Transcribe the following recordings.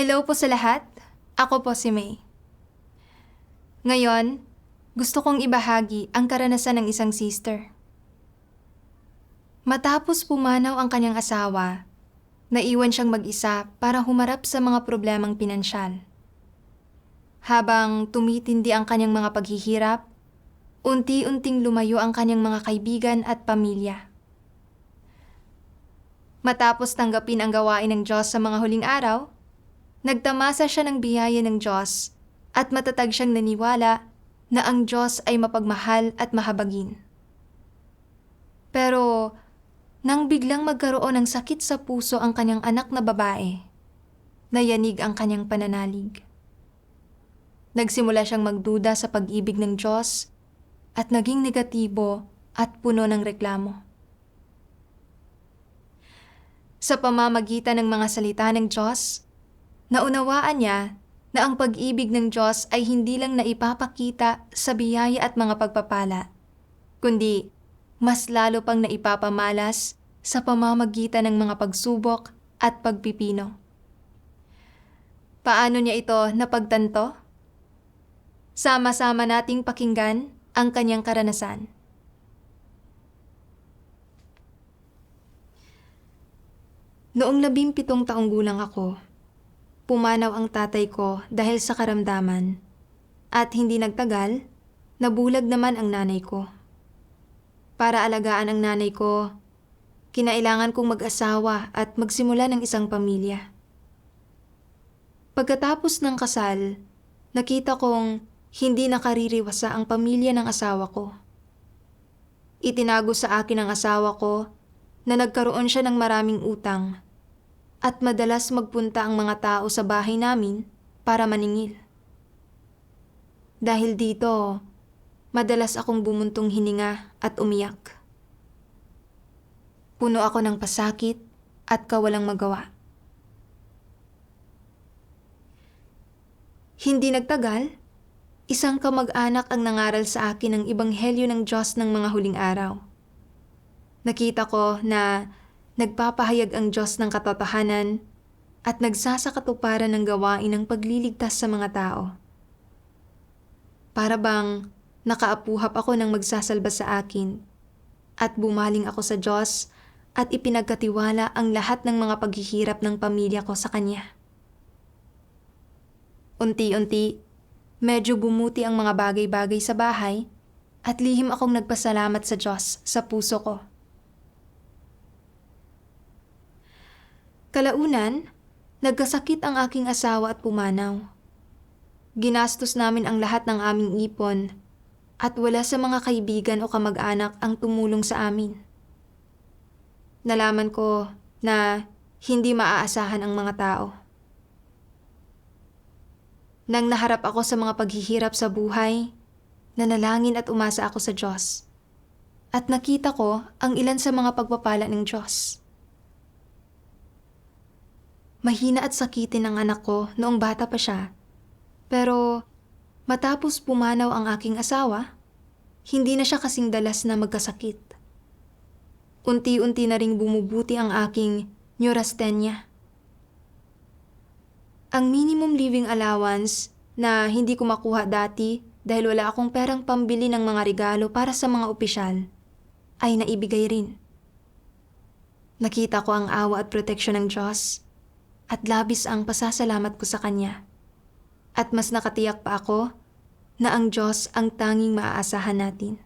Hello po sa lahat. Ako po si May. Ngayon, gusto kong ibahagi ang karanasan ng isang sister. Matapos pumanaw ang kanyang asawa, naiwan siyang mag-isa para humarap sa mga problemang pinansyal. Habang tumitindi ang kanyang mga paghihirap, unti-unting lumayo ang kanyang mga kaibigan at pamilya. Matapos tanggapin ang gawain ng Diyos sa mga huling araw, nagtamasa siya ng biyaya ng Diyos at matatag siyang naniwala na ang Diyos ay mapagmahal at mahabagin. Pero nang biglang magkaroon ng sakit sa puso ang kanyang anak na babae, nayanig ang kanyang pananalig. Nagsimula siyang magduda sa pag-ibig ng Diyos at naging negatibo at puno ng reklamo. Sa pamamagitan ng mga salita ng Diyos, naunawaan niya na ang pag-ibig ng Diyos ay hindi lang naipapakita sa biyaya at mga pagpapala, kundi mas lalo pang naipapamalas sa pamamagitan ng mga pagsubok at pagpipino. Paano niya ito napagtanto? Sama-sama nating pakinggan ang kanyang karanasan. Noong 17 taong gulang ako, pumanaw ang tatay ko dahil sa karamdaman at hindi nagtagal, nabulag naman ang nanay ko. Para alagaan ang nanay ko, kinailangan kong mag-asawa at magsimula ng isang pamilya. Pagkatapos ng kasal, nakita kong hindi nakaririwasa ang pamilya ng asawa ko. Itinago sa akin ng asawa ko na nagkaroon siya ng maraming utang at madalas magpunta ang mga tao sa bahay namin para maningil. Dahil dito, madalas akong bumuntong hininga at umiyak. Puno ako ng pasakit at kawalang magawa. Hindi nagtagal, isang kamag-anak ang nangaral sa akin ng ebanghelyo ng Diyos ng mga huling araw. Nakita ko na nagpapahayag ang Diyos ng katotohanan at nagsasakatuparan ng gawain ng pagliligtas sa mga tao. Para bang nakaapuhap ako ng magsasalba sa akin at bumaling ako sa Diyos at ipinagkatiwala ang lahat ng mga paghihirap ng pamilya ko sa Kanya. Unti-unti, medyo bumuti ang mga bagay-bagay sa bahay at lihim akong nagpasalamat sa Diyos sa puso ko. Kalaunan, nagkasakit ang aking asawa at pumanaw. Ginastos namin ang lahat ng aming ipon at wala sa mga kaibigan o kamag-anak ang tumulong sa amin. Nalaman ko na hindi maaasahan ang mga tao. Nang naharap ako sa mga paghihirap sa buhay, nanalangin at umasa ako sa Diyos. At nakita ko ang ilan sa mga pagpapala ng Diyos. Mahina at sakitin ang anak ko noong bata pa siya. Pero matapos pumanaw ang aking asawa, hindi na siya kasing dalas na magkasakit. Unti-unti na ring bumubuti ang aking neurasthenia. Ang minimum living allowance na hindi ko makuha dati dahil wala akong perang pambili ng mga regalo para sa mga opisyal, ay naibigay rin. Nakita ko ang awa at proteksyon ng Diyos at labis ang pasasalamat ko sa Kanya. At mas nakatiyak pa ako na ang Diyos ang tanging maaasahan natin.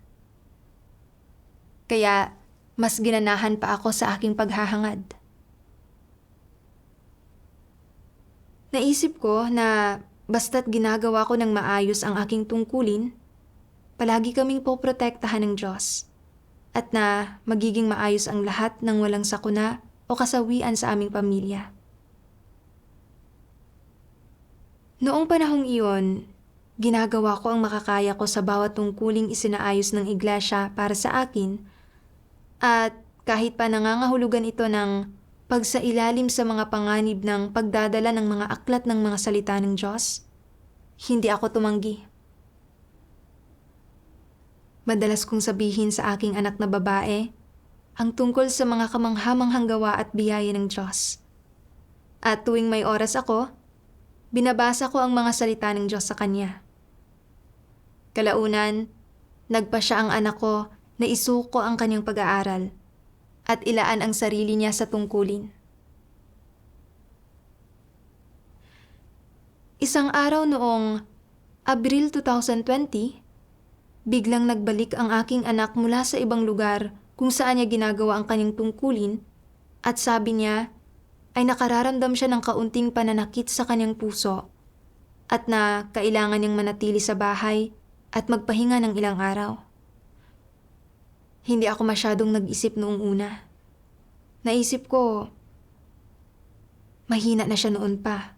Kaya mas ginanahan pa ako sa aking paghahangad. Naisip ko na basta't ginagawa ko ng maayos ang aking tungkulin, palagi kaming poprotektahan ng Diyos at na magiging maayos ang lahat ng walang sakuna o kasawian sa aming pamilya. Noong panahong iyon, ginagawa ko ang makakaya ko sa bawat tungkuling isinaayos ng iglesia para sa akin at kahit pa nangangahulugan ito ng pagsailalim sa mga panganib ng pagdadala ng mga aklat ng mga salita ng Diyos, hindi ako tumanggi. Madalas kong sabihin sa aking anak na babae ang tungkol sa mga kamanghamanghang gawa at biyaya ng Diyos. At tuwing may oras ako, Binabasa ko ang mga salita ng Diyos sa kanya. Kalaunan, nagpa siya ang anak ko na isuko ang kanyang pag-aaral at ilaan ang sarili niya sa tungkulin. Isang araw noong Abril 2020, biglang nagbalik ang aking anak mula sa ibang lugar kung saan niya ginagawa ang kanyang tungkulin at sabi niya ay nakararamdam siya ng kaunting pananakit sa kanyang puso at na kailangan niyang manatili sa bahay at magpahinga ng ilang araw. Hindi ako masyadong nag-isip noong una. Naisip ko, mahina na siya noon pa.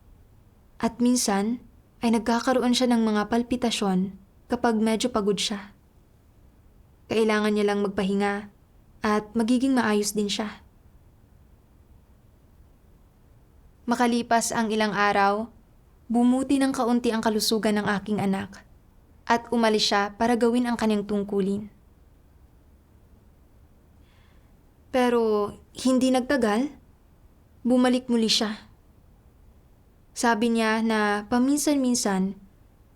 At minsan ay nagkakaroon siya ng mga palpitasyon kapag medyo pagod siya. Kailangan niya lang magpahinga at magiging maayos din siya. Makalipas ang ilang araw, bumuti ng kaunti ang kalusugan ng aking anak at umalis siya para gawin ang kanyang tungkulin. Pero hindi nagtagal, bumalik muli siya. Sabi niya na paminsan-minsan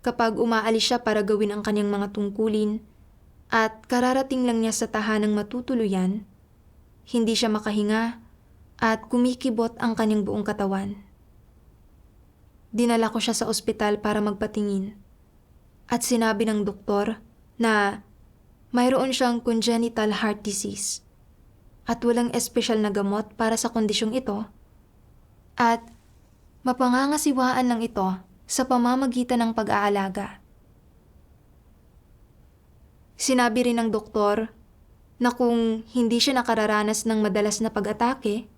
kapag umaalis siya para gawin ang kanyang mga tungkulin at kararating lang niya sa tahanang matutuluyan, hindi siya makahinga at kumikibot ang kanyang buong katawan. Dinala ko siya sa ospital para magpatingin at sinabi ng doktor na mayroon siyang congenital heart disease at walang espesyal na gamot para sa kondisyong ito at mapangangasiwaan lang ito sa pamamagitan ng pag-aalaga. Sinabi rin ng doktor na kung hindi siya nakararanas ng madalas na pag-atake,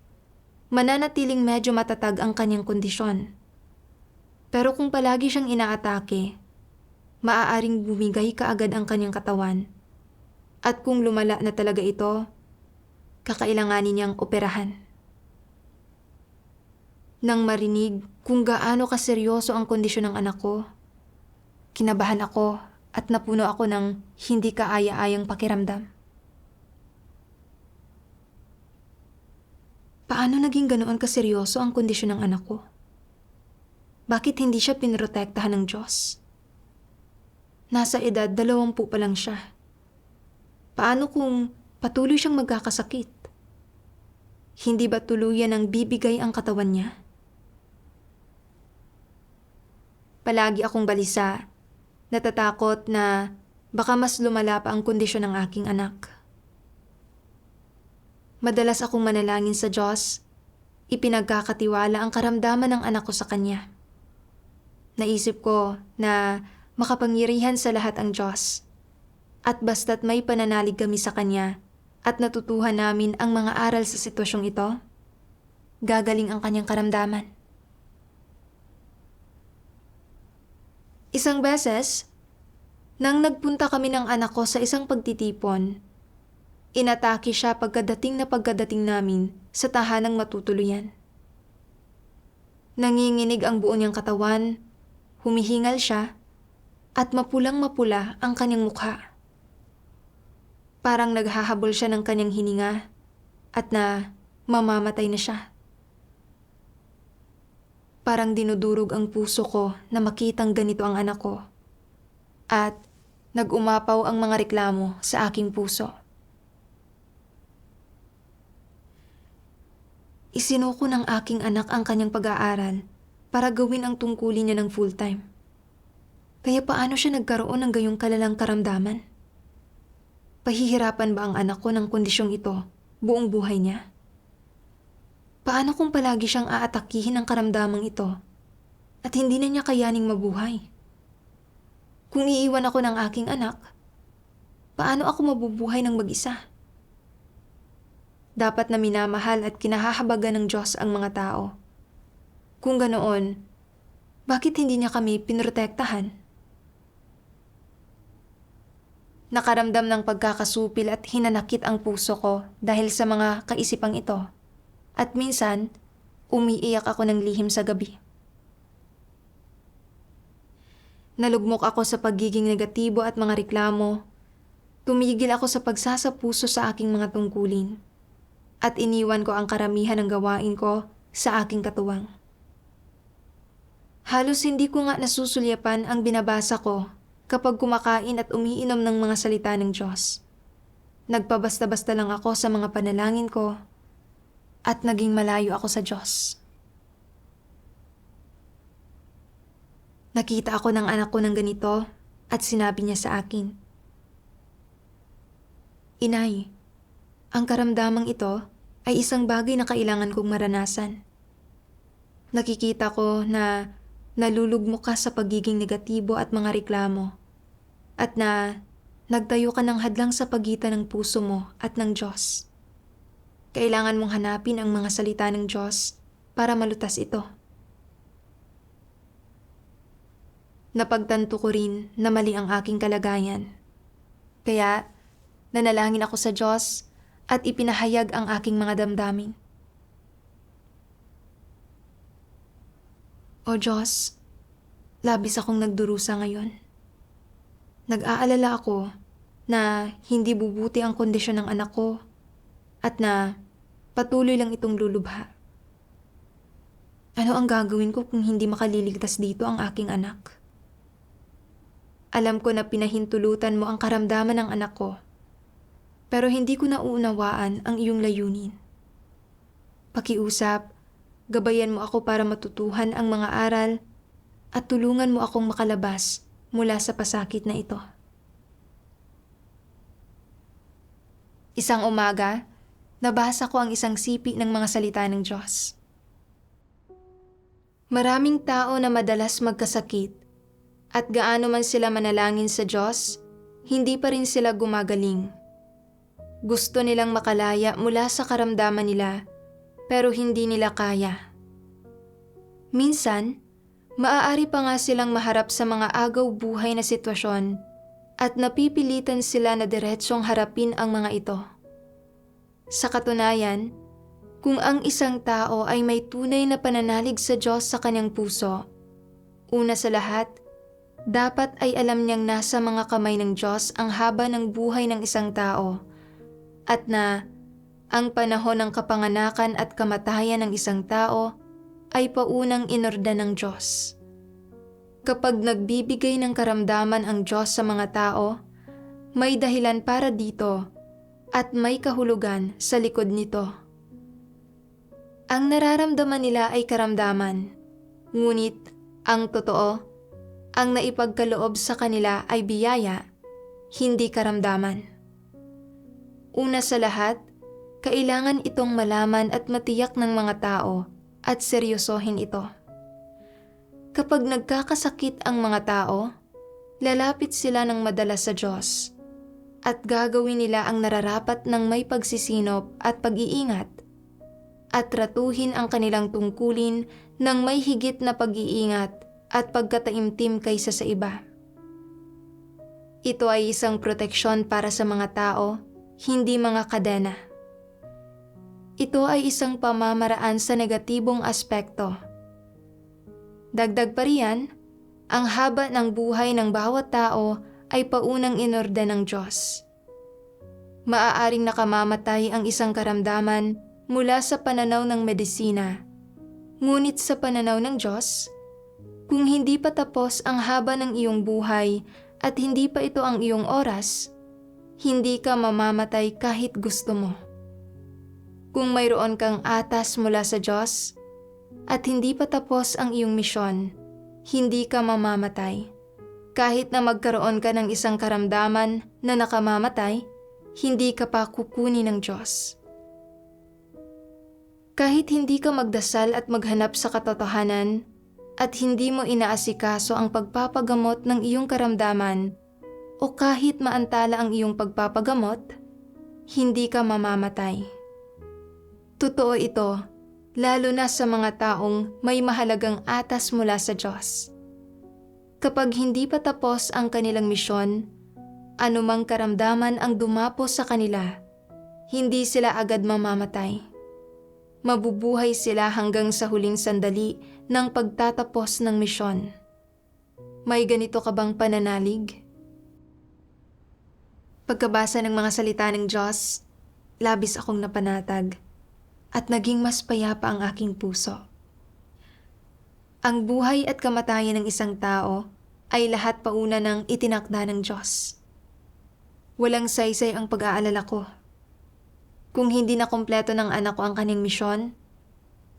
mananatiling medyo matatag ang kanyang kondisyon. Pero kung palagi siyang inaatake, maaaring bumigay kaagad ang kanyang katawan. At kung lumala na talaga ito, kakailanganin niyang operahan. Nang marinig kung gaano kaseryoso ang kondisyon ng anak ko, kinabahan ako at napuno ako ng hindi kaaya-ayang pakiramdam. Paano naging ganoon kaseryoso ang kondisyon ng anak ko? Bakit hindi siya pinrotektahan ng Diyos? Nasa edad 20 pa lang siya. Paano kung patuloy siyang magkakasakit? Hindi ba tuluyan ang bibigay ang katawan niya? Palagi akong balisa, natatakot na baka mas lumala pa ang kondisyon ng aking anak. Madalas akong manalangin sa Diyos, ipinagkakatiwala ang karamdaman ng anak ko sa Kanya. Naisip ko na makapangyarihan sa lahat ang Diyos, at basta't may pananalig kami sa Kanya at natutuhan namin ang mga aral sa sitwasyong ito, gagaling ang kanyang karamdaman. Isang beses, nang nagpunta kami ng anak ko sa isang pagtitipon, inatake siya pagkadating namin sa tahanang matutuluyan. Nanginginig ang buo niyang katawan, humihingal siya, at mapulang-mapula ang kanyang mukha. Parang naghahabol siya ng kanyang hininga at na mamamatay na siya. Parang dinudurog ang puso ko na makitang ganito ang anak ko. At nag-umapaw ang mga reklamo sa aking puso. Isinuko ng aking anak ang kanyang pag-aaral para gawin ang tungkulin niya ng full-time. Kaya paano siya nagkaroon ng gayong kalalang karamdaman? Pahihirapan ba ang anak ko ng kondisyong ito buong buhay niya? Paano kung palagi siyang aatakihin ng karamdamang ito at hindi na niya kayaning mabuhay? Kung iiwan ako ng aking anak, paano ako mabubuhay ng mag-isa? Dapat na minamahal at kinahahabagan ng Diyos ang mga tao. Kung ganoon, bakit hindi niya kami pinrotektahan? Nakaramdam ng pagkakasupil at hinanakit ang puso ko dahil sa mga kaisipang ito. At minsan, umiiyak ako ng lihim sa gabi. Nalugmok ako sa pagiging negatibo at mga reklamo. Tumigil ako sa pagsasapuso sa aking mga tungkulin. At iniwan ko ang karamihan ng gawain ko sa aking katuwang. Halos hindi ko nga nasusulyapan ang binabasa ko kapag kumakain at umiinom ng mga salita ng Diyos. Nagpabasta-basta lang ako sa mga panalangin ko at naging malayo ako sa Diyos. Nakita ako ng anak ko ng ganito at sinabi niya sa akin, "Inay, ang karamdamang ito ay isang bagay na kailangan kong maranasan. Nakikita ko na nalulugmok ka sa pagiging negatibo at mga reklamo at na nagtayo ka ng hadlang sa pagitan ng puso mo at ng Diyos. Kailangan mong hanapin ang mga salita ng Diyos para malutas ito." Napagtanto ko rin na mali ang aking kalagayan. Kaya nanalangin ako sa Diyos at ipinahayag ang aking mga damdamin. O Diyos, labis akong nagdurusa ngayon. Nag-aalala ako na hindi bubuti ang kondisyon ng anak ko at na patuloy lang itong lulubha. Ano ang gagawin ko kung hindi makaliligtas dito ang aking anak? Alam ko na pinahintulutan mo ang karamdaman ng anak ko, pero hindi ko nauunawaan ang iyong layunin. Pakiusap, gabayan mo ako para matutuhan ang mga aral at tulungan mo akong makalabas mula sa pasakit na ito. Isang umaga, nabasa ko ang isang sipi ng mga salita ng Diyos. Maraming tao na madalas magkasakit at gaano man sila manalangin sa Diyos, hindi pa rin sila gumagaling. Gusto nilang makalaya mula sa karamdaman nila, pero hindi nila kaya. Minsan, maaari pa nga silang maharap sa mga agaw buhay na sitwasyon at napipilitan sila na diretsyong harapin ang mga ito. Sa katunayan, kung ang isang tao ay may tunay na pananalig sa Diyos sa kanyang puso, una sa lahat, dapat ay alam niyang nasa mga kamay ng Diyos ang haba ng buhay ng isang tao at na ang panahon ng kapanganakan at kamatayan ng isang tao ay paunang inorda ng Diyos. Kapag nagbibigay ng karamdaman ang Diyos sa mga tao, may dahilan para dito at may kahulugan sa likod nito. Ang nararamdaman nila ay karamdaman, ngunit ang totoo, ang naipagkaloob sa kanila ay biyaya, hindi karamdaman. Una sa lahat, kailangan itong malaman at matiyak ng mga tao at seryosohin ito. Kapag nagkakasakit ang mga tao, lalapit sila ng madalas sa Diyos at gagawin nila ang nararapat ng may pagsisinop at pag-iingat at tratuhin ang kanilang tungkulin ng may higit na pag-iingat at pagkataimtim kaysa sa iba. Ito ay isang proteksyon para sa mga tao, hindi mga kadena. Ito ay isang pamamaraan sa negatibong aspekto. Dagdag pa riyan, ang haba ng buhay ng bawat tao ay paunang inorda ng Diyos. Maaaring nakamamatay ang isang karamdaman mula sa pananaw ng medisina, ngunit sa pananaw ng Diyos, kung hindi pa tapos ang haba ng iyong buhay at hindi pa ito ang iyong oras, hindi ka mamamatay kahit gusto mo. Kung mayroon kang atas mula sa Diyos at hindi pa tapos ang iyong misyon, hindi ka mamamatay. Kahit na magkaroon ka ng isang karamdaman na nakamamatay, hindi ka pa kukunin ng Diyos. Kahit hindi ka magdasal at maghanap sa katotohanan, at hindi mo inaasikaso ang pagpapagamot ng iyong karamdaman o kahit maantala ang iyong pagpapagamot, hindi ka mamamatay. Totoo ito, lalo na sa mga taong may mahalagang atas mula sa Diyos. Kapag hindi pa tapos ang kanilang misyon, anumang karamdaman ang dumapo sa kanila, hindi sila agad mamamatay. Mabubuhay sila hanggang sa huling sandali ng pagtatapos ng misyon. May ganito ka bang pananalig? Pagkabasa ng mga salita ng Diyos, labis akong napanatag at naging mas payapa ang aking puso. Ang buhay at kamatayan ng isang tao ay lahat pauna ng itinakda ng Diyos. Walang saysay ang pag-aalala ko. Kung hindi na kumpleto ng anak ko ang kanyang misyon,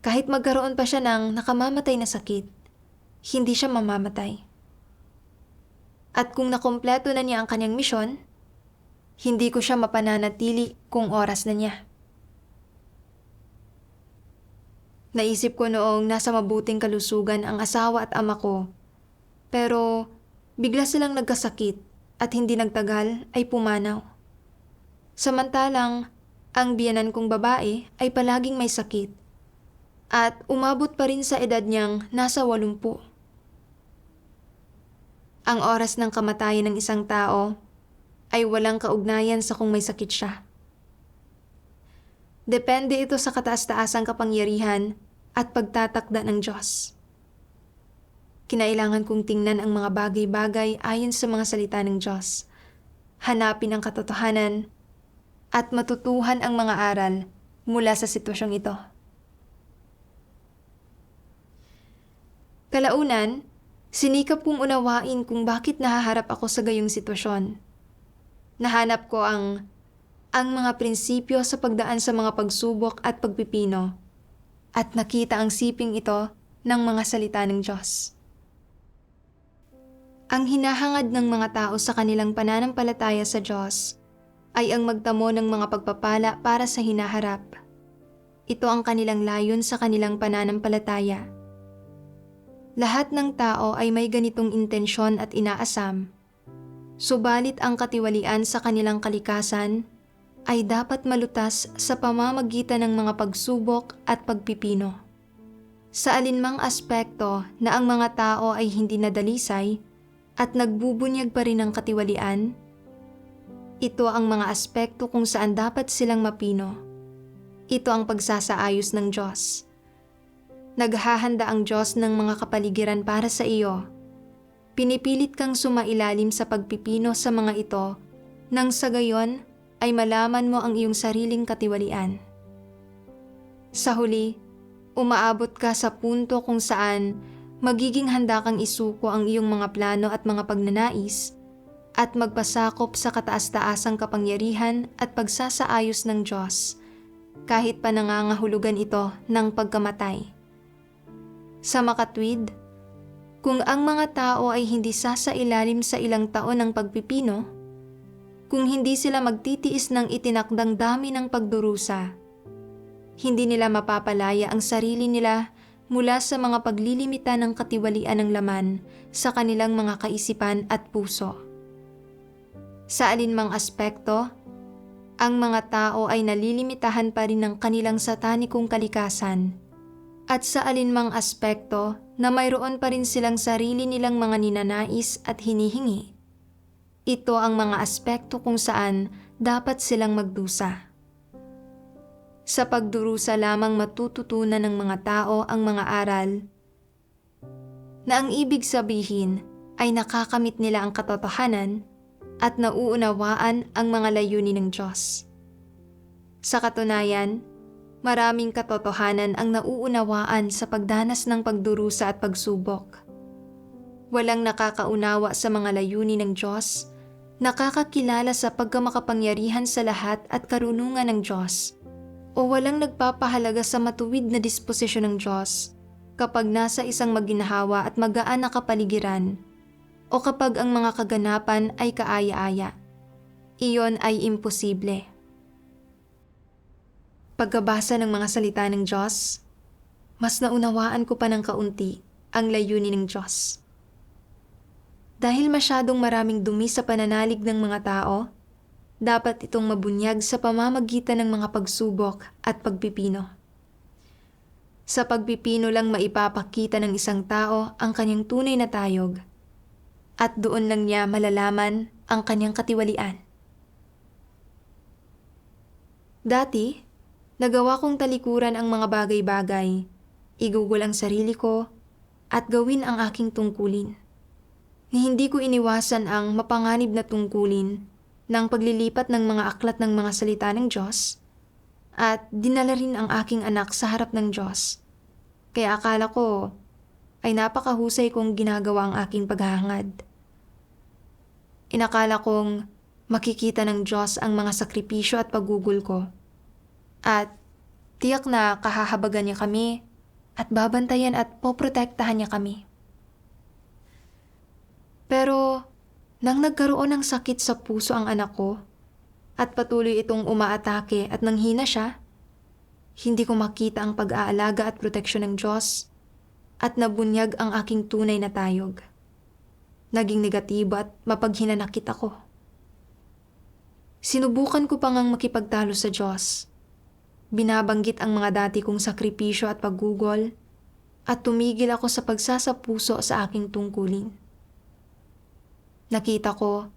kahit magkaroon pa siya ng nakamamatay na sakit, hindi siya mamamatay. At kung nakumpleto na niya ang kanyang misyon, hindi ko siya mapananatili kung oras na niya. Naisip ko noong nasa mabuting kalusugan ang asawa at ama ko, pero bigla silang nagkasakit at hindi nagtagal ay pumanaw. Samantalang, ang biyenan kong babae ay palaging may sakit at umabot pa rin sa edad niyang nasa 80. Ang oras ng kamatayan ng isang tao ay walang kaugnayan sa kung may sakit siya. Depende ito sa kataas-taasang kapangyarihan at pagtatakda ng Diyos. Kinailangan kong tingnan ang mga bagay-bagay ayon sa mga salita ng Diyos, hanapin ang katotohanan, at matutuhan ang mga aral mula sa sitwasyong ito. Kalaunan, sinikap kong unawain kung bakit nahaharap ako sa gayong sitwasyon. Nahanap ko ang mga prinsipyo sa pagdaan sa mga pagsubok at pagpipino, at nakita ang siping ito ng mga salita ng Diyos. Ang hinahangad ng mga tao sa kanilang pananampalataya sa Diyos ay ang magtamo ng mga pagpapala para sa hinaharap. Ito ang kanilang layon sa kanilang pananampalataya. Lahat ng tao ay may ganitong intensyon at inaasam, subalit ang katiwalian sa kanilang kalikasan ay dapat malutas sa pamamagitan ng mga pagsubok at pagpipino. Sa alinmang aspekto na ang mga tao ay hindi nadalisay at nagbubunyag pa rin ng katiwalian, ito ang mga aspekto kung saan dapat silang mapino. Ito ang pagsasaayos ng Diyos. Naghahanda ang Diyos ng mga kapaligiran para sa iyo. Pinipilit kang sumailalim sa pagpipino sa mga ito nang sa gayon ay malaman mo ang iyong sariling katiwalian. Sa huli, umaabot ka sa punto kung saan magiging handa kang isuko ang iyong mga plano at mga pagnanais at magpasakop sa kataas-taasang kapangyarihan at pagsasaayos ng Diyos kahit pa nangangahulugan ito ng pagkamatay. Sa makatwid, kung ang mga tao ay hindi sasailalim sa ilang taon ng pagpipino, kung hindi sila magtitiis ng itinakdang dami ng pagdurusa, hindi nila mapapalaya ang sarili nila mula sa mga paglilimita ng katiwalian ng laman sa kanilang mga kaisipan at puso. Sa alinmang aspekto, ang mga tao ay nalilimitahan pa rin ng kanilang satanikong kalikasan, at sa alinmang aspekto na mayroon pa rin silang sarili nilang mga ninanais at hinihingi, ito ang mga aspekto kung saan dapat silang magdusa. Sa pagdurusa lamang matututunan ng mga tao ang mga aral na ang ibig sabihin ay nakakamit nila ang katotohanan at nauunawaan ang mga layunin ng Diyos. Sa katunayan, maraming katotohanan ang nauunawaan sa pagdanas ng pagdurusa at pagsubok. Walang nakakaunawa sa mga layunin ng Diyos, nakakakilala sa pagkamakapangyarihan sa lahat at karunungan ng Diyos, o walang nagpapahalaga sa matuwid na disposisyon ng Diyos kapag nasa isang maginhawa at magaan na kapaligiran, o kapag ang mga kaganapan ay kaaya-aya. Iyon ay imposible. Pagkabasa ng mga salita ng Diyos, mas naunawaan ko pa ng kaunti ang layunin ng Diyos. Dahil masyadong maraming dumi sa pananalig ng mga tao, dapat itong mabunyag sa pamamagitan ng mga pagsubok at pagpipino. Sa pagpipino lang maipapakita ng isang tao ang kanyang tunay na tayog, at doon lang niya malalaman ang kanyang katiwalian. Dati, nagawa kong talikuran ang mga bagay-bagay, igugol ang sarili ko, at gawin ang aking tungkulin. Ni hindi ko iniwasan ang mapanganib na tungkulin ng paglilipat ng mga aklat ng mga salita ng Diyos at dinala rin ang aking anak sa harap ng Diyos. Kaya akala ko, ay napakahusay kong ginagawa ang aking paghahangad. Inakala kong makikita ng Diyos ang mga sakripisyo at paggugol ko. At tiyak na kahahabagan niya kami at babantayan at poprotektahan niya kami. Pero nang nagkaroon ng sakit sa puso ang anak ko at patuloy itong umaatake at nanghina siya, hindi ko makita ang pag-aalaga at proteksyon ng Diyos at nabunyag ang aking tunay na tayog. Naging negatibo at mapaghinanakit ako. Sinubukan ko pa ngang makipagtalo sa Diyos. Binabanggit ang mga dati kong sakripisyo at paggugol at tumigil ako sa pagsasapuso sa aking tungkulin. Nakita ko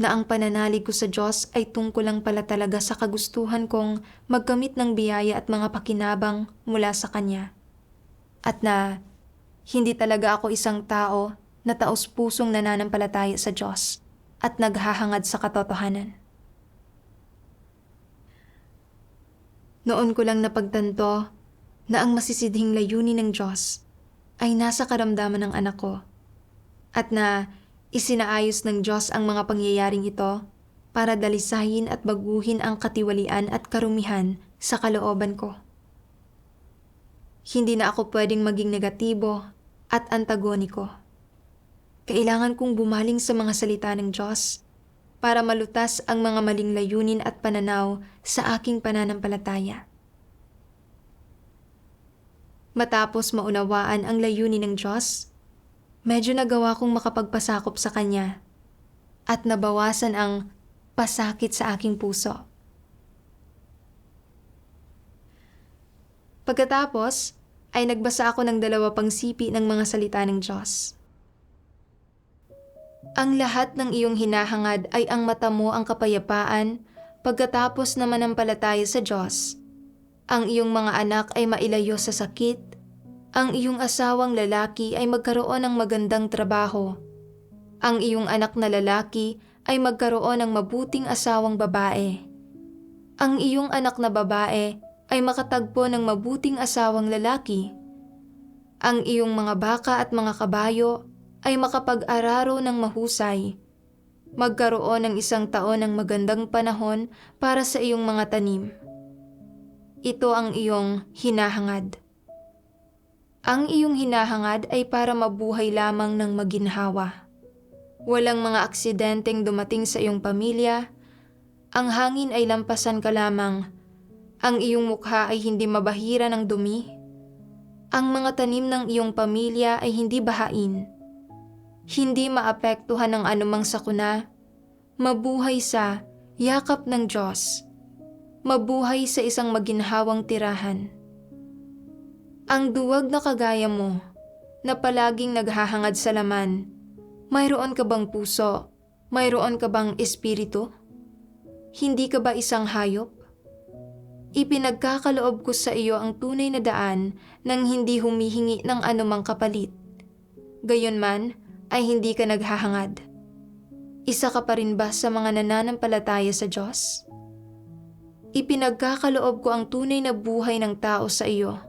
na ang pananalig ko sa Diyos ay tungkol lang pala talaga sa kagustuhan kong magkamit ng biyaya at mga pakinabang mula sa Kanya. At na hindi talaga ako isang tao na taos-pusong nananampalataya sa Diyos at naghahangad sa katotohanan. Noon ko lang napagtanto na ang masisidhing layunin ng Diyos ay nasa karamdaman ng anak ko at na isinaayos ng Diyos ang mga pangyayaring ito para dalisahin at baguhin ang katiwalian at karumihan sa kalooban ko. Hindi na ako pwedeng maging negatibo at antagoniko. Kailangan kong bumaling sa mga salita ng Diyos para malutas ang mga maling layunin at pananaw sa aking pananampalataya. Matapos maunawaan ang layunin ng Diyos, medyo nagawa kong makapagpasakop sa Kanya at nabawasan ang pasakit sa aking puso. Pagkatapos, ay nagbasa ako ng 2 pang sipi ng mga salita ng Diyos. Ang lahat ng iyong hinahangad ay ang mata mo ang kapayapaan pagkatapos na manampalataya sa Diyos. Ang iyong mga anak ay mailayo sa sakit. Ang iyong asawang lalaki ay magkaroon ng magandang trabaho. Ang iyong anak na lalaki ay magkaroon ng mabuting asawang babae. Ang iyong anak na babae ay makatagpo ng mabuting asawang lalaki. Ang iyong mga baka at mga kabayo ay makapag-araro ng mahusay. Magkaroon ng 1 taon ng magandang panahon para sa iyong mga tanim. Ito ang iyong hinahangad. Ang iyong hinahangad ay para mabuhay lamang ng maginhawa. Walang mga aksidenteng dumating sa iyong pamilya. Ang hangin ay lampasan ka lamang. Ang iyong mukha ay hindi mabahira ng dumi. Ang mga tanim ng iyong pamilya ay hindi bahain. Hindi maapektuhan ng anumang sakuna. Mabuhay sa yakap ng Diyos. Mabuhay sa isang maginhawang tirahan. Ang duwag na kagaya mo, na palaging naghahangad sa laman, mayroon ka bang puso? Mayroon ka bang espiritu? Hindi ka ba isang hayop? Ipinagkakaloob ko sa iyo ang tunay na daan nang hindi humihingi ng anumang kapalit. Gayunman ay hindi ka naghahangad. Isa ka pa rin ba sa mga nananampalataya sa Diyos? Ipinagkakaloob ko ang tunay na buhay ng tao sa iyo.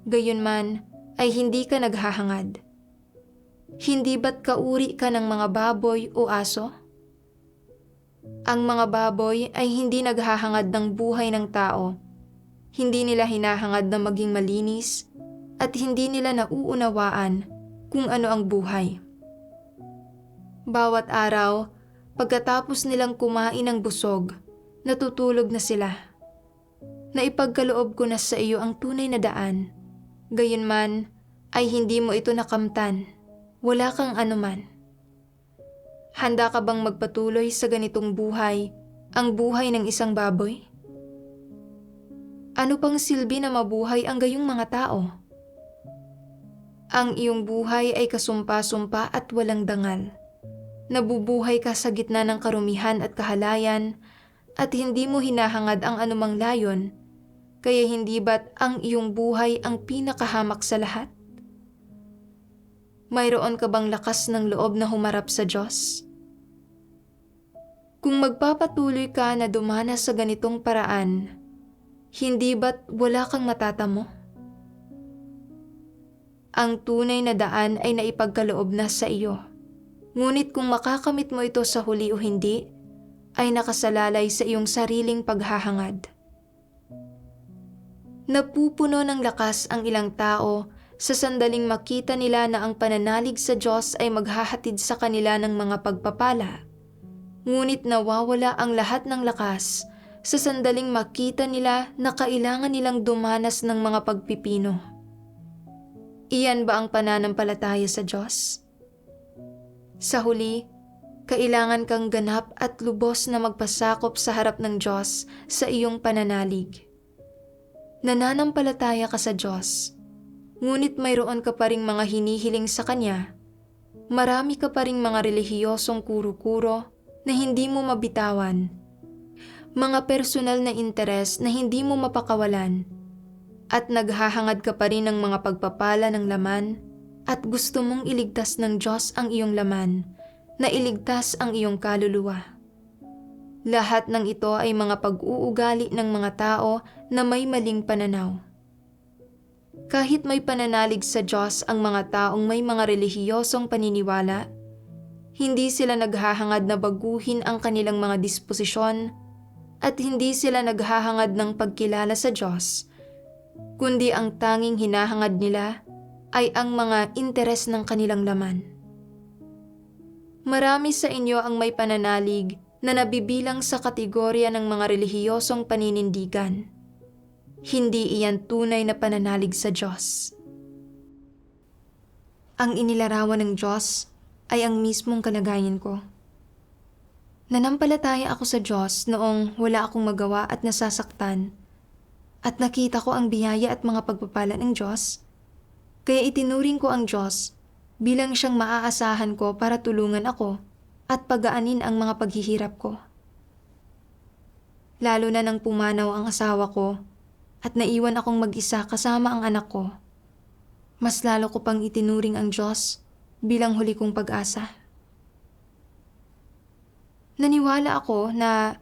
Gayunman ay hindi ka naghahangad. Hindi ba't kauri ka ng mga baboy o aso? Ang mga baboy ay hindi naghahangad ng buhay ng tao. Hindi nila hinahangad na maging malinis at hindi nila nauunawaan kung ano ang buhay. Bawat araw, pagkatapos nilang kumain ng busog, natutulog na sila. Naipagkaloob ko na sa iyo ang tunay na daan. Gayunman ay hindi mo ito nakamtan. Wala kang anuman. Handa ka bang magpatuloy sa ganitong buhay, ang buhay ng isang baboy? Ano pang silbi na mabuhay ang gayong mga tao? Ang iyong buhay ay kasumpa-sumpa at walang dangal. Nabubuhay ka sa gitna ng karumihan at kahalayan at hindi mo hinahangad ang anumang layon, kaya hindi ba't ang iyong buhay ang pinakahamak sa lahat? Mayroon ka bang lakas ng loob na humarap sa Diyos? Kung magpapatuloy ka na dumanas sa ganitong paraan, hindi ba't wala kang matatamo? Ang tunay na daan ay naipagkaloob na sa iyo. Ngunit kung makakamit mo ito sa huli o hindi, ay nakasalalay sa iyong sariling paghahangad. Napupuno ng lakas ang ilang tao sa sandaling makita nila na ang pananalig sa Diyos ay maghahatid sa kanila ng mga pagpapala. Ngunit nawawala ang lahat ng lakas sa sandaling makita nila na kailangan nilang dumanas ng mga pagpipino. Iyan ba ang pananampalataya sa Diyos? Sa huli, kailangan kang ganap at lubos na magpasakop sa harap ng Diyos sa iyong pananalig. Nananampalataya ka sa Diyos, ngunit mayroon ka pa ring mga hinihiling sa Kanya. Marami ka pa ring mga relihiyosong kuro-kuro na hindi mo mabitawan, mga personal na interes na hindi mo mapakawalan, at naghahangad ka pa rin ng mga pagpapala ng laman at gusto mong iligtas ng Diyos ang iyong laman, na iligtas ang iyong kaluluwa. Lahat ng ito ay mga pag-uugali ng mga tao na may maling pananaw. Kahit may pananalig sa Diyos ang mga taong may mga relihiyosong paniniwala, hindi sila naghahangad na baguhin ang kanilang mga disposisyon at hindi sila naghahangad ng pagkilala sa Diyos, kundi ang tanging hinahangad nila ay ang mga interes ng kanilang laman. Marami sa inyo ang may pananalig na nabibilang sa kategorya ng mga relihiyosong paninindigan. Hindi iyan tunay na pananalig sa Diyos. Ang inilarawan ng Diyos ay ang mismong kalagayan ko. Nanampalataya ako sa Diyos noong wala akong magawa at nasasaktan, at nakita ko ang biyaya at mga pagpapala ng Diyos. Kaya itinuring ko ang Diyos bilang siyang maaasahan ko para tulungan ako at pagaanin ang mga paghihirap ko. Lalo na nang pumanaw ang asawa ko at naiwan akong mag-isa kasama ang anak ko, mas lalo ko pang itinuring ang Diyos bilang huli kong pag-asa. Naniwala ako na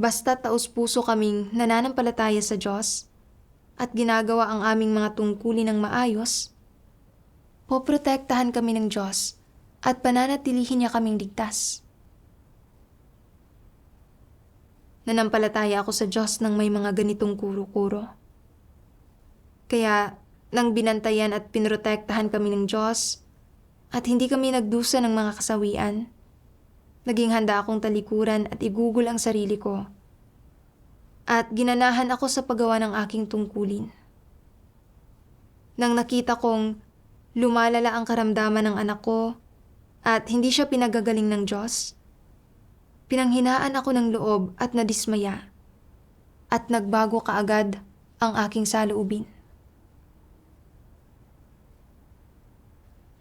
basta taos-puso kaming nananampalataya sa Diyos at ginagawa ang aming mga tungkulin ng maayos, poprotektahan kami ng Diyos at pananatilihin niya kaming ligtas. Nanampalataya ako sa Diyos nang may mga ganitong kuro-kuro. Kaya nang binantayan at pinrotektahan kami ng Diyos at hindi kami nagdusa ng mga kasawian, naging handa akong talikuran at igugol ang sarili ko. At ginanahan ako sa paggawa ng aking tungkulin. Nang nakita kong lumalala ang karamdaman ng anak ko at hindi siya pinagagaling ng Diyos, pinanghinaan ako ng loob at nadismaya at nagbago kaagad ang aking saloobin.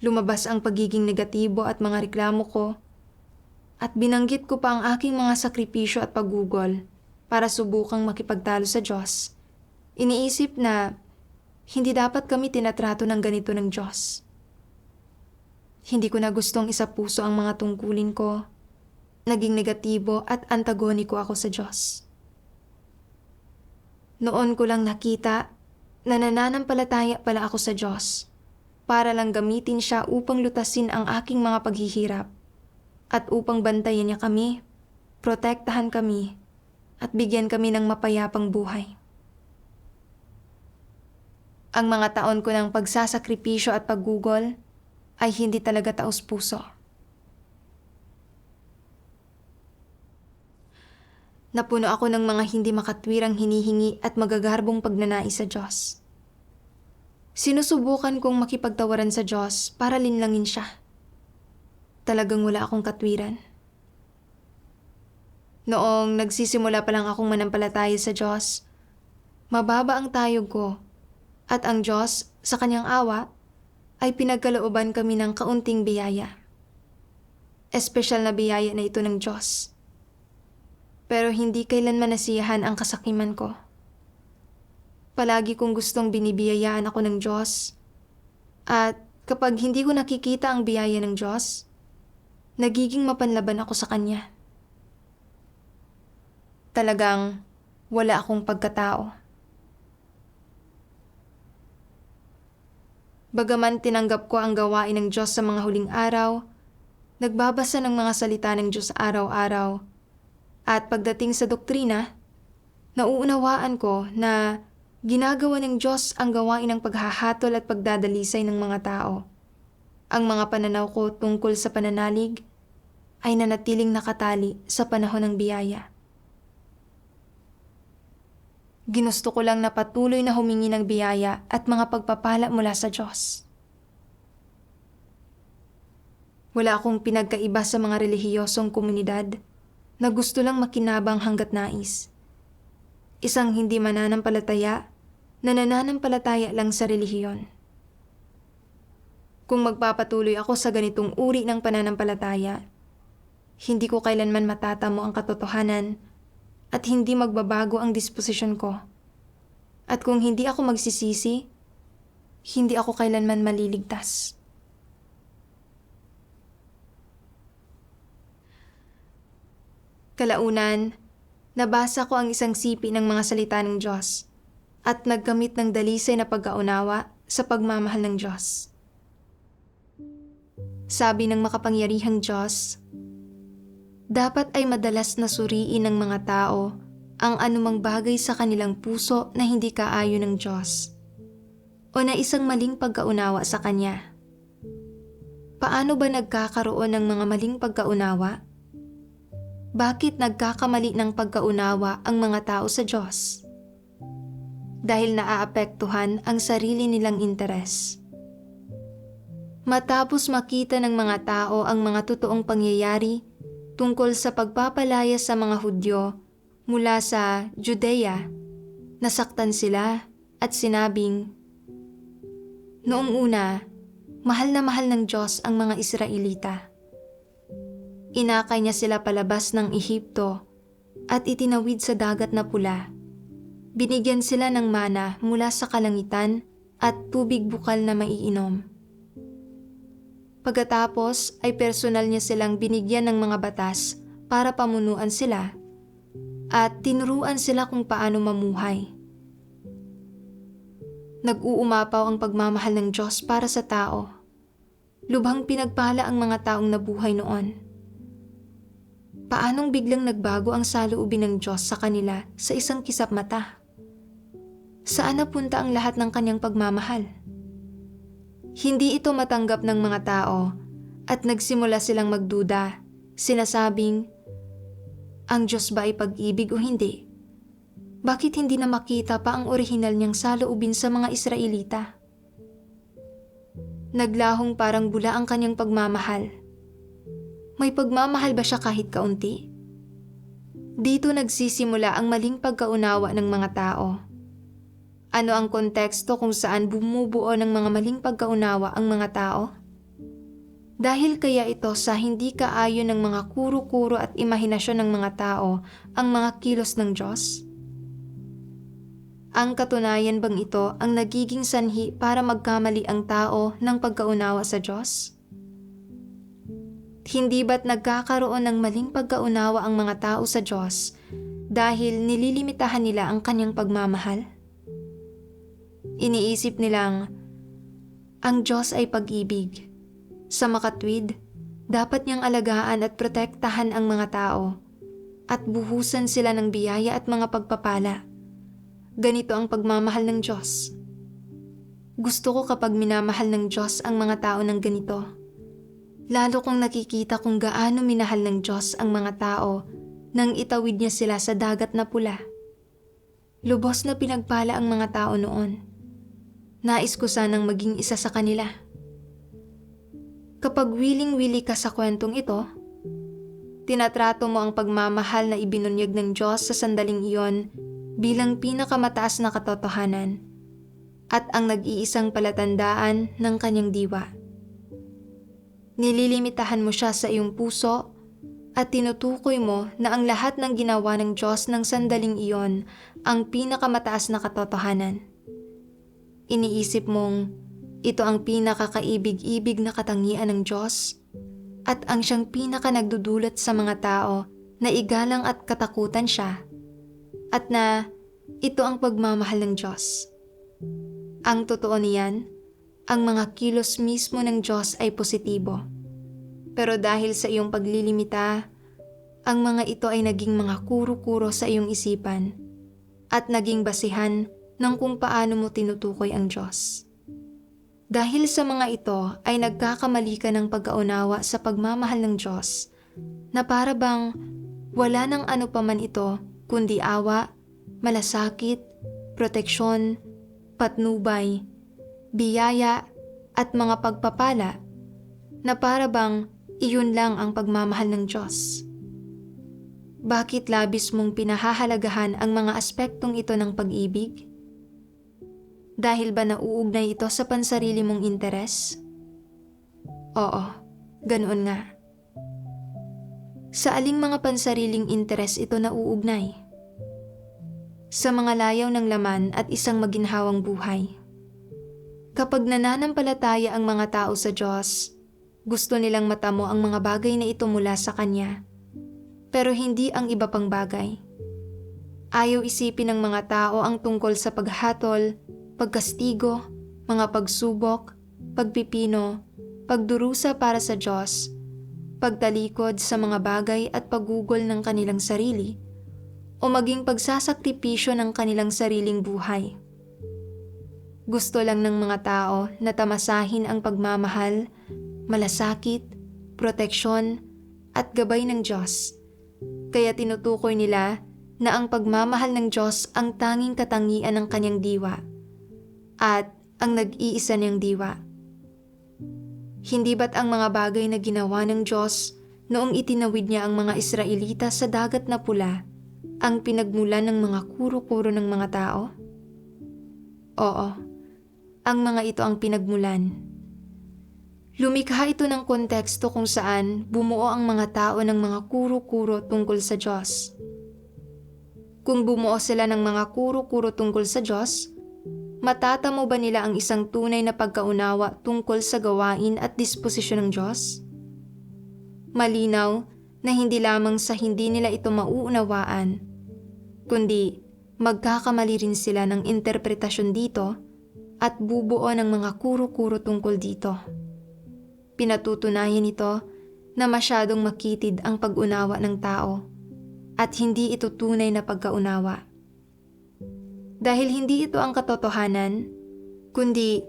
Lumabas ang pagiging negatibo at mga reklamo ko at binanggit ko pa ang aking mga sakripisyo at paggugol para subukang makipagtalo sa Diyos. Iniisip na hindi dapat kami tinatrato ng ganito ng Diyos. Hindi ko na gustong isapuso ang mga tungkulin ko. Naging negatibo at antagoniko ako sa Diyos. Noon ko lang nakita na nananampalataya pala ako sa Diyos para lang gamitin siya upang lutasin ang aking mga paghihirap at upang bantayan niya kami, protektahan kami, at bigyan kami ng mapayapang buhay. Ang mga taon ko ng pagsasakripisyo at paggugol ay hindi talaga taos-puso. Napuno ako ng mga hindi makatwirang hinihingi at magagarbong pagnanais sa Diyos. Sinusubukan kong makipagtawaran sa Diyos para linlangin siya. Talagang wala akong katwiran. Noong nagsisimula pa lang akong manampalataya sa Diyos, mababa ang tayog ko at ang Diyos sa kanyang awa ay pinagkalooban kami ng kaunting biyaya. Espesyal na biyaya na ito ng Diyos. Pero hindi kailanman nasiyahan ang kasakiman ko. Palagi kong gustong binibiyayaan ako ng Diyos. At kapag hindi ko nakikita ang biyaya ng Diyos, nagiging mapanlaban ako sa Kanya. Talagang wala akong pagkatao. Bagaman tinanggap ko ang gawain ng Diyos sa mga huling araw, nagbabasa ng mga salita ng Diyos araw-araw, at pagdating sa doktrina, nauunawaan ko na ginagawa ng Diyos ang gawain ng paghahatol at pagdadalisay ng mga tao. Ang mga pananaw ko tungkol sa pananalig ay nanatiling nakatali sa panahon ng biyaya. Ginusto ko lang na patuloy na humingi ng biyaya at mga pagpapala mula sa Diyos. Wala akong pinagkaiba sa mga relihiyosong komunidad na gusto lang makinabang hanggat nais. Isang hindi mananampalataya na nananampalataya lang sa relihiyon. Kung magpapatuloy ako sa ganitong uri ng pananampalataya, hindi ko kailanman matatamo ang katotohanan at hindi magbabago ang disposisyon ko. At kung hindi ako magsisisi, hindi ako kailanman maliligtas. Kalaunan, nabasa ko ang isang sipi ng mga salita ng Diyos at nagkamit ng dalisay na pagkaunawa sa pagmamahal ng Diyos. Sabi ng makapangyarihang Diyos, dapat ay madalas na suriin ng mga tao ang anumang bagay sa kanilang puso na hindi kaayon ng Diyos o na isang maling pagkaunawa sa Kanya. Paano ba nagkakaroon ng mga maling pagkaunawa? Bakit nagkakamali ng pagkaunawa ang mga tao sa Diyos? Dahil naaapektuhan ang sarili nilang interes. Matapos makita ng mga tao ang mga totoong pangyayari tungkol sa pagpapalaya sa mga Hudyo mula sa Judea, nasaktan sila at sinabing, noong una, mahal na mahal ng Diyos ang mga Israelita. Inakay niya sila palabas ng Ehipto at itinawid sa dagat na pula. Binigyan sila ng mana mula sa kalangitan at tubig bukal na maiinom. Pagkatapos ay personal niya silang binigyan ng mga batas para pamunuan sila at tinuruan sila kung paano mamuhay. Nag-uumapaw ang pagmamahal ng Diyos para sa tao. Lubhang pinagpala ang mga taong nabuhay noon. Paanong biglang nagbago ang saloobin ng Diyos sa kanila sa isang kisap mata? Saan napunta ang lahat ng kanyang pagmamahal? Hindi ito matanggap ng mga tao at nagsimula silang magduda, sinasabing, ang Diyos ba ay pag-ibig o hindi? Bakit hindi na makita pa ang orihinal niyang saloobin sa mga Israelita? Naglahong parang bula ang kanyang pagmamahal. May pagmamahal ba siya kahit kaunti? Dito nagsisimula ang maling pagkaunawa ng mga tao. Ano ang konteksto kung saan bumubuo ng mga maling pagkaunawa ang mga tao? Dahil kaya ito sa hindi kaayon ng mga kuro-kuro at imahinasyon ng mga tao ang mga kilos ng Diyos? Ang katunayan bang ito ang nagiging sanhi para magkamali ang tao ng pagkaunawa sa Diyos? Hindi ba't nagkakaroon ng maling pagkaunawa ang mga tao sa Diyos dahil nililimitahan nila ang kanyang pagmamahal? Iniisip nilang, ang Diyos ay pag-ibig. Sa makatwid, dapat niyang alagaan at protektahan ang mga tao at buhusan sila ng biyaya at mga pagpapala. Ganito ang pagmamahal ng Diyos. Gusto ko kapag minamahal ng Diyos ang mga tao ng ganito. Lalo kong nakikita kung gaano minahal ng Diyos ang mga tao nang itawid niya sila sa dagat na pula. Lubos na pinagpala ang mga tao noon. Nais ko sanang maging isa sa kanila. Kapag wiling-wili ka sa kwentong ito, tinatrato mo ang pagmamahal na ibinunyag ng Diyos sa sandaling iyon bilang pinakamataas na katotohanan at ang nag-iisang palatandaan ng kanyang diwa. Nililimitahan mo siya sa iyong puso at tinutukoy mo na ang lahat ng ginawa ng Diyos ng sandaling iyon ang pinakamataas na katotohanan. Iniisip mong ito ang pinakakaibig-ibig na katangian ng Diyos at ang siyang pinaka-nagdudulot sa mga tao na igalang at katakutan siya at na ito ang pagmamahal ng Diyos. Ang totoo niyan, ang mga kilos mismo ng Diyos ay positibo. Pero dahil sa iyong paglilimita, ang mga ito ay naging mga kuro-kuro sa iyong isipan at naging basihan ng kung paano mo tinutukoy ang Diyos. Dahil sa mga ito ay nagkakamali ka ng pagkaunawa sa pagmamahal ng Diyos na para bang wala ng ano paman ito kundi awa, malasakit, proteksyon, patnubay, biyaya at mga pagpapala na para bang iyon lang ang pagmamahal ng Diyos. Bakit labis mong pinahahalagahan ang mga aspektong ito ng pag-ibig? Dahil ba nauugnay ito sa pansarili mong interes? Oo, ganoon nga. Sa aling mga pansariling interes ito nauugnay? Sa mga layaw ng laman at isang maginhawang buhay. Kapag nananampalataya ang mga tao sa Diyos, gusto nilang matamo ang mga bagay na ito mula sa Kanya, pero hindi ang iba pang bagay. Ayaw isipin ng mga tao ang tungkol sa paghatol, pagkastigo, mga pagsubok, pagpipino, pagdurusa para sa Diyos, pagtalikod sa mga bagay at paggugol ng kanilang sarili, o maging pagsasakripisyo ng kanilang sariling buhay. Gusto lang ng mga tao na tamasahin ang pagmamahal, malasakit, proteksyon, at gabay ng Diyos. Kaya tinutukoy nila na ang pagmamahal ng Diyos ang tanging katangian ng kanyang diwa at ang nag-iisa niyang diwa. Hindi ba't ang mga bagay na ginawa ng Diyos noong itinawid niya ang mga Israelita sa dagat na pula ang pinagmulan ng mga kuro-kuro ng mga tao? Oo, ang mga ito ang pinagmulan. Lumikha ito ng konteksto kung saan bumuo ang mga tao ng mga kuro-kuro tungkol sa Diyos. Kung bumuo sila ng mga kuro-kuro tungkol sa Diyos, matatamo ba nila ang isang tunay na pagkaunawa tungkol sa gawain at disposisyon ng Diyos? Malinaw na hindi lamang sa hindi nila ito mauunawaan, kundi magkakamali rin sila ng interpretasyon dito at bubuo ng mga kuro-kuro tungkol dito. Pinatutunayan ito na masyadong makitid ang pag-unawa ng tao at hindi ito tunay na pagkaunawa. Dahil hindi ito ang katotohanan, kundi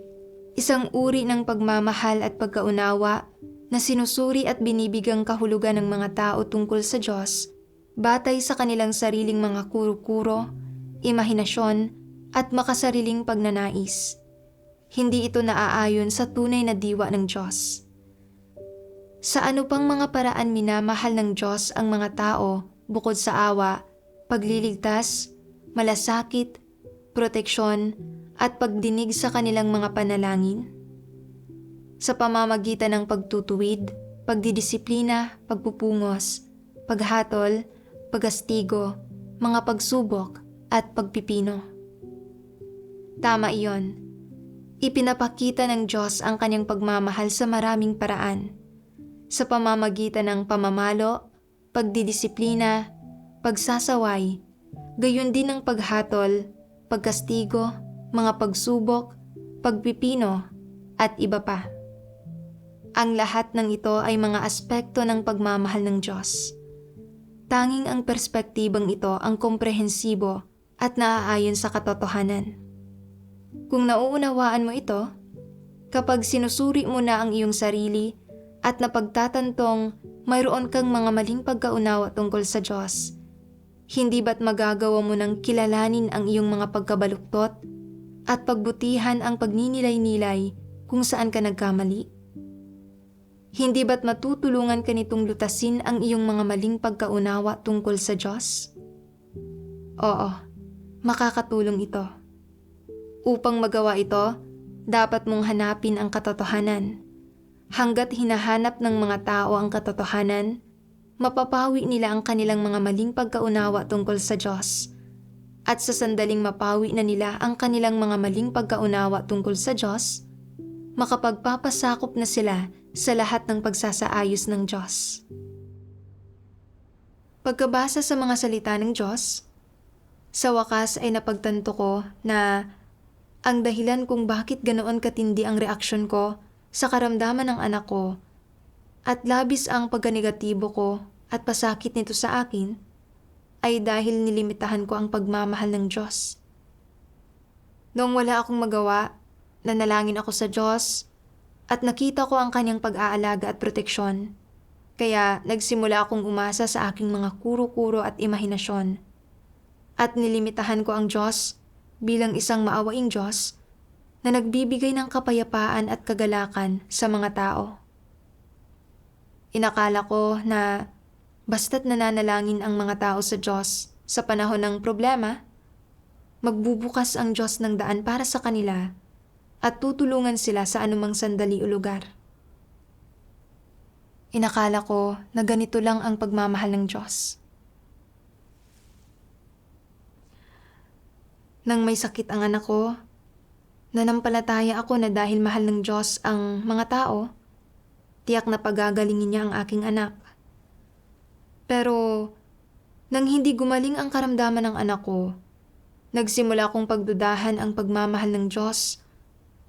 isang uri ng pagmamahal at pagkaunawa na sinusuri at binibigang kahulugan ng mga tao tungkol sa Diyos batay sa kanilang sariling mga kuro-kuro, imahinasyon at makasariling pagnanais. Hindi ito naaayon sa tunay na diwa ng Diyos. Sa ano pang mga paraan minamahal ng Diyos ang mga tao bukod sa awa, pagliligtas, malasakit, proteksyon, at pagdinig sa kanilang mga panalangin? Sa pamamagitan ng pagtutuwid, pagdidisiplina, pagpupungos, paghatol, pagastigo, mga pagsubok, at pagpipino. Tama iyon. Ipinapakita ng Diyos ang kanyang pagmamahal sa maraming paraan. Sa pamamagitan ng pamamalo, pagdidisiplina, pagsasaway, gayon din ang paghatol, pagkastigo, mga pagsubok, pagpipino, at iba pa. Ang lahat ng ito ay mga aspekto ng pagmamahal ng Diyos. Tanging ang perspektibang ito ang komprehensibo at naaayon sa katotohanan. Kung nauunawaan mo ito, kapag sinusuri mo na ang iyong sarili at napagtatantong mayroon kang mga maling pagkaunawa tungkol sa Diyos, hindi ba't magagawa mo nang kilalanin ang iyong mga pagkabaluktot at pagbutihan ang pagninilay-nilay kung saan ka nagkamali? Hindi ba't matutulungan ka nitong lutasin ang iyong mga maling pagkaunawa tungkol sa Diyos? Oo, makakatulong ito. Upang magawa ito, dapat mong hanapin ang katotohanan. Hanggat hinahanap ng mga tao ang katotohanan, mapapawi nila ang kanilang mga maling pagkaunawa tungkol sa Diyos. At sa sandaling mapawi na nila ang kanilang mga maling pagkaunawa tungkol sa Diyos, makapagpapasakop na sila sa lahat ng pagsasaayos ng Diyos. Pagkabasa sa mga salita ng Diyos, sa wakas ay napagtanto ko na Ang dahilan kung bakit ganoon katindi ang reaksyon ko sa karamdaman ng anak ko at labis ang pagkanegatibo ko at pasakit nito sa akin ay dahil nilimitahan ko ang pagmamahal ng Diyos. Noong wala akong magawa, nanalangin ako sa Diyos at nakita ko ang kanyang pag-aalaga at proteksyon. Kaya nagsimula akong umasa sa aking mga kuro-kuro at imahinasyon. At nilimitahan ko ang Diyos bilang isang maawaing Diyos na nagbibigay ng kapayapaan at kagalakan sa mga tao. Inakala ko na basta't nananalangin ang mga tao sa Diyos sa panahon ng problema, magbubukas ang Diyos ng daan para sa kanila at tutulungan sila sa anumang sandali o lugar. Inakala ko na ganito lang ang pagmamahal ng Diyos. Nang may sakit ang anak ko, nanampalataya ako na dahil mahal ng Diyos ang mga tao, tiyak na pagagalingin niya ang aking anak. Pero, nang hindi gumaling ang karamdaman ng anak ko, nagsimula akong pagdudahan ang pagmamahal ng Diyos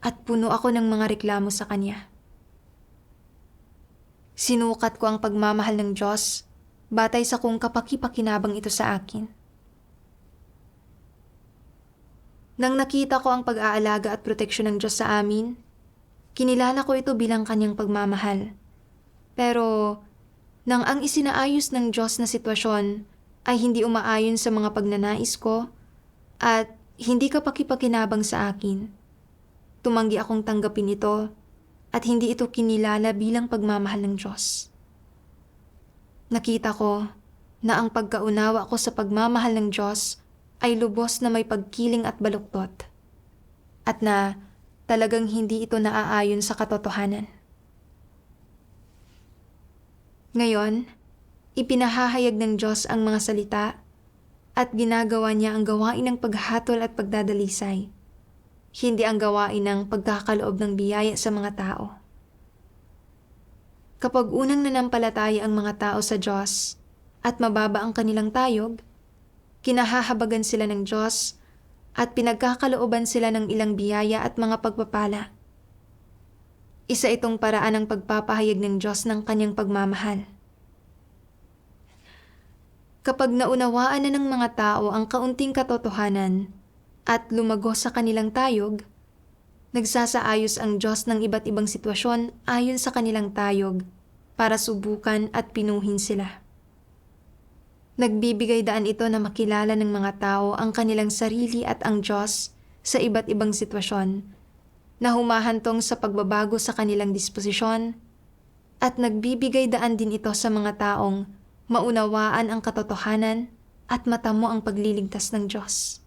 at puno ako ng mga reklamo sa Kanya. Sinukat ko ang pagmamahal ng Diyos batay sa kung kapaki-pakinabang ito sa akin. Nang nakita ko ang pag-aalaga at proteksyon ng Diyos sa amin, kinilala ko ito bilang Kanyang pagmamahal. Pero, nang ang isinaayos ng Diyos na sitwasyon ay hindi umaayon sa mga pagnanais ko at hindi kapaki-pakinabang sa akin, tumanggi akong tanggapin ito at hindi ito kinilala bilang pagmamahal ng Diyos. Nakita ko na ang pagkaunawa ko sa pagmamahal ng Diyos ay lubos na may pagkiling at baluktot at na talagang hindi ito naaayon sa katotohanan. Ngayon, ipinahahayag ng Diyos ang mga salita at ginagawa niya ang gawain ng paghatol at pagdadalisay, hindi ang gawain ng pagkakaloob ng biyaya sa mga tao. Kapag unang nanampalataya ang mga tao sa Diyos at mababa ang kanilang tayog, kinahahabagan sila ng Diyos at pinagkakalooban sila ng ilang biyaya at mga pagpapala. Isa itong paraan ng pagpapahayag ng Diyos ng Kanyang pagmamahal. Kapag naunawaan na ng mga tao ang kaunting katotohanan at lumago sa kanilang tayog, nagsasaayos ang Diyos ng iba't ibang sitwasyon ayon sa kanilang tayog para subukan at pinuhin sila. Nagbibigay daan ito na makilala ng mga tao ang kanilang sarili at ang Diyos sa iba't ibang sitwasyon na humahantong sa pagbabago sa kanilang disposisyon at nagbibigay daan din ito sa mga taong maunawaan ang katotohanan at matamo ang pagliligtas ng Diyos.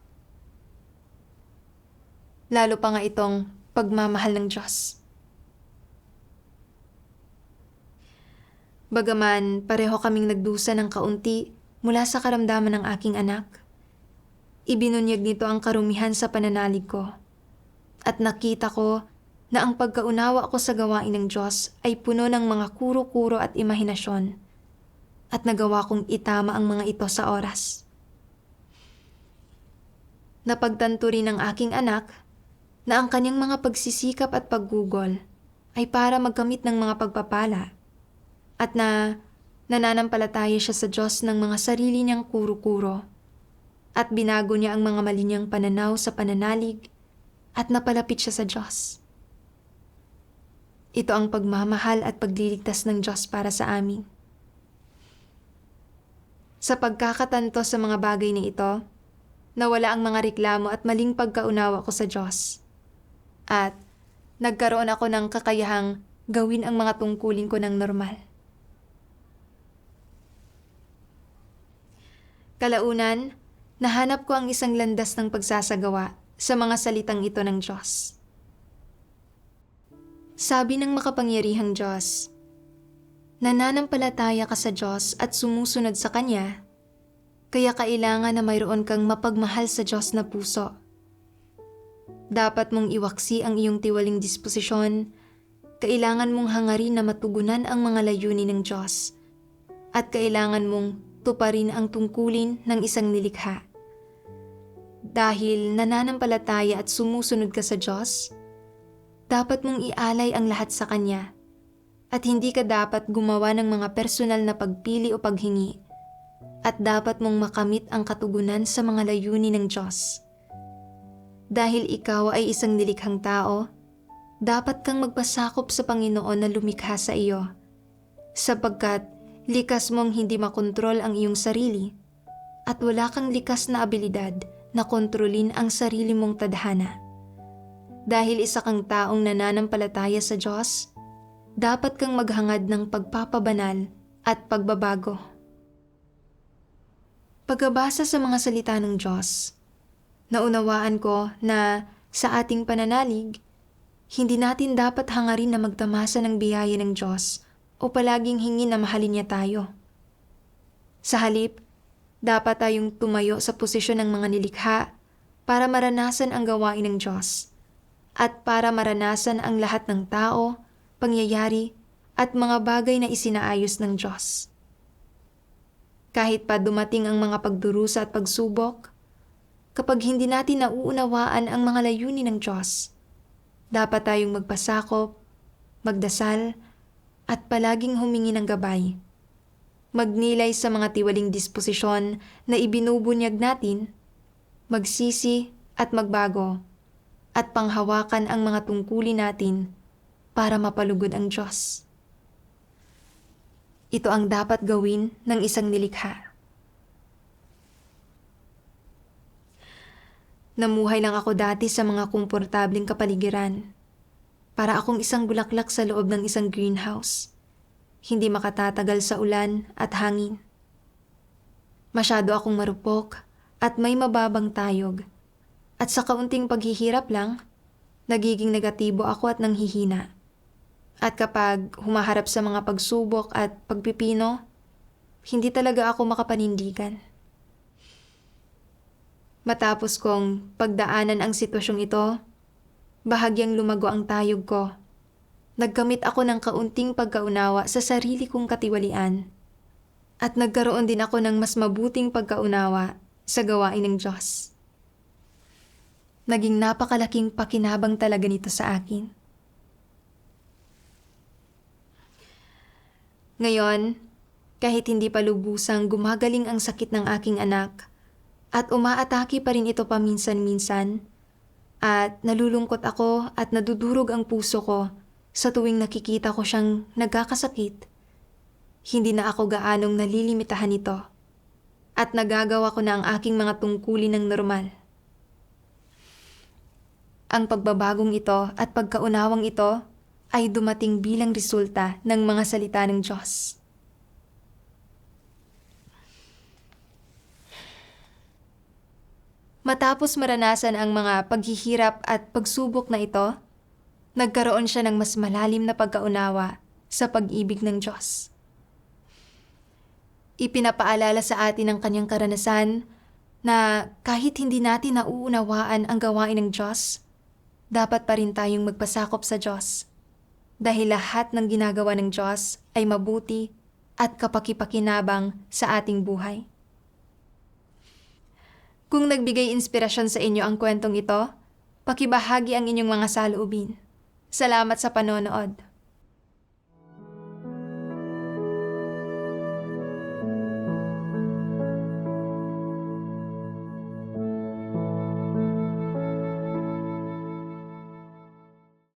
Lalo pa nga itong pagmamahal ng Diyos. Bagaman pareho kaming nagdusa ng kaunti mula sa karamdaman ng aking anak, ibinunyag nito ang karumihan sa pananalig ko at nakita ko na ang pagkaunawa ko sa gawain ng Diyos ay puno ng mga kuro-kuro at imahinasyon at nagawa kong itama ang mga ito sa oras. Napagtanto rin ng aking anak na ang kanyang mga pagsisikap at paggugol ay para magkamit ng mga pagpapala at na nananampalataya siya sa Diyos ng mga sarili niyang kuro-kuro at binago niya ang mga mali niyang pananaw sa pananalig at napalapit siya sa Diyos. Ito ang pagmamahal at pagliligtas ng Diyos para sa amin. Sa pagkakatanto sa mga bagay na ito, nawala ang mga reklamo at maling pagkaunawa ko sa Diyos. At nagkaroon ako ng kakayahang gawin ang mga tungkulin ko ng normal. Kalaunan, nahanap ko ang isang landas ng pagsasagawa sa mga salitang ito ng Diyos. Sabi ng makapangyarihang Diyos, nananampalataya ka sa Diyos at sumusunod sa Kanya, kaya kailangan na mayroon kang mapagmahal sa Diyos na puso. Dapat mong iwaksi ang iyong tiwaling disposisyon, kailangan mong hangarin na matugunan ang mga layunin ng Diyos, at kailangan mong tuparin ang tungkulin ng isang nilikha. dahil nananampalataya at sumusunod ka sa Diyos, dapat mong ialay ang lahat sa Kanya at hindi ka dapat gumawa ng mga personal na pagpili o paghingi at dapat mong makamit ang katugunan sa mga layunin ng Diyos. Dahil ikaw ay isang nilikhang tao, dapat kang magpasakop sa Panginoon na lumikha sa iyo, sapagkat likas mong hindi makontrol ang iyong sarili at wala kang likas na abilidad na kontrolin ang sarili mong tadhana. Dahil isa kang taong nananampalataya sa Diyos, dapat kang maghangad ng pagpapabanal at pagbabago. Pagkabasa sa mga salita ng Diyos, naunawaan ko na sa ating pananalig, hindi natin dapat hangarin na magtamasa ng biyaya ng Diyos o palaging hingi na mahalin niya tayo. Sa halip, dapat tayong tumayo sa posisyon ng mga nilikha para maranasan ang gawain ng Diyos at para maranasan ang lahat ng tao, pangyayari at mga bagay na isinaayos ng Diyos. Kahit pa dumating ang mga pagdurusa at pagsubok, kapag hindi natin nauunawaan ang mga layunin ng Diyos, dapat tayong magpasakop, magdasal, at palaging humingi ng gabay. Magnilay sa mga tiwaling disposisyon na ibinubunyag natin, magsisi at magbago, at panghawakan ang mga tungkulin natin para mapalugod ang Diyos. Ito ang dapat gawin ng isang nilikha. Namuhay lang ako dati sa mga komportabling kapaligiran. Para akong isang bulaklak sa loob ng isang greenhouse. Hindi makatatagal sa ulan at hangin. Masyado akong marupok at may mababang tayog. At sa kaunting paghihirap lang, nagiging negatibo ako at nanghihina. At kapag humaharap sa mga pagsubok at pagpipino, hindi talaga ako makapanindigan. Matapos kong pagdaanan ang sitwasyong ito, bahagyang lumago ang tayog ko. Nagkamit ako ng kaunting pagkaunawa sa sarili kong katiwalian. At nagkaroon din ako ng mas mabuting pagkaunawa sa gawain ng Diyos. Naging napakalaking pakinabang talaga nito sa akin. Ngayon, kahit hindi pa lubusang gumagaling ang sakit ng aking anak at umaatake pa rin ito paminsan-minsan at nalulungkot ako at nadudurog ang puso ko sa tuwing nakikita ko siyang nagkakasakit, hindi na ako gaanong nalilimitahan nito at nagagawa ko na ang aking mga tungkulin ng normal. Ang pagbabagong ito at pagkaunawang ito ay dumating bilang resulta ng mga salita ng Diyos. Matapos maranasan ang mga paghihirap at pagsubok na ito, nagkaroon siya ng mas malalim na pagkaunawa sa pag-ibig ng Diyos. Ipinapaalala sa atin ang kanyang karanasan na kahit hindi natin nauunawaan ang gawain ng Diyos, dapat pa rin tayong magpasakop sa Diyos. Dahil lahat ng ginagawa ng Diyos ay mabuti at kapakipakinabang sa ating buhay. Kung nagbigay inspirasyon sa inyo ang kwentong ito, pakibahagi ang inyong mga saloobin. Salamat sa panonood.